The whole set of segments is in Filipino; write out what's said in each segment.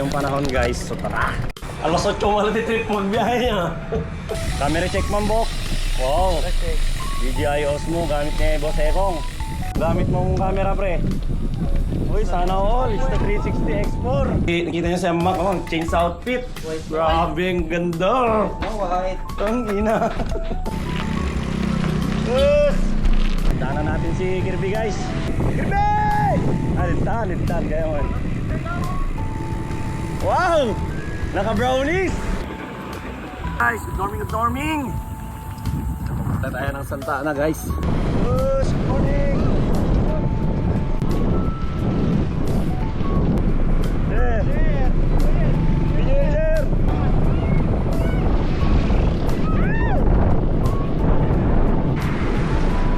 yung panahon guys, so tara. Alas 8 wala di trip magbiyahe niya. Camera check man, Bok. Wow. DJI Osmo gamit ni Boss Ekong. Gamit mong camera, pre. Uy, sana all. It's the 360 X4. Nakita niyo sa Mac, oh, change outfit. Grabe, ang ganda. White. Ang ina. Yes! Daanan natin si Kirby, guys. Kirby! Lintan. Kaya man. Wow! Naka-brownies! Guys, good morning! Punta tayo ng Santa Ana, guys. Good morning!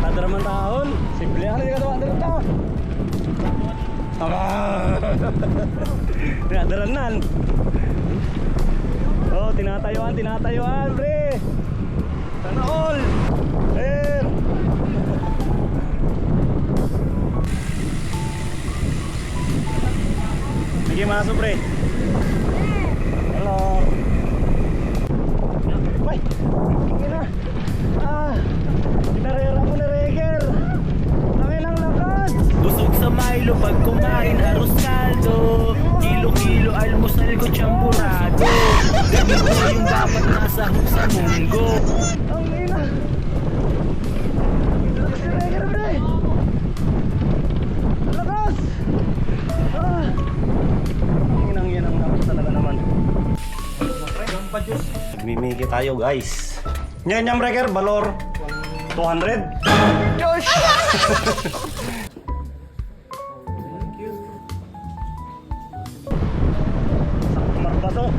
Kadaraman tahun, simple ang hindi ka tawa tahun. Tinadaranan. Oh, tinatayuan, pre. Sana all. Sige, masok, pre. Hello. Ay, sige na. Pinarera mo na, Reger. Tangin ang lakas. Busog sa Milo pag kumain arroz caldo. Kilo-kilo almusal ko champurado. Ganito yung dapat nasa hook sa munggo. Ang ina. Lakas ni Reger, pre. Ang lakas. Yan ang lakas talaga naman. Nagmimiki tayo, guys. Yan, Reger, balor 200. Josh! Marbaso.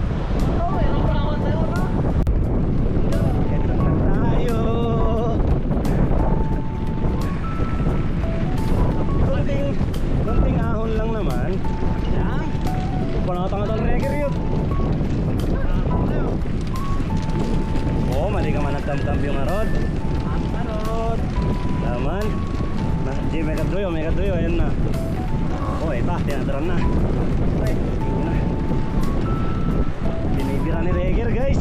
Kunting ahon lang naman. Panatang-atang Reger yun. Oo, mali ka man nagtamtam yung arod. Arod. Laman. Mega Duyo, ayan na. Oh, ito, tinadaran na. Binibira ni Reger, guys.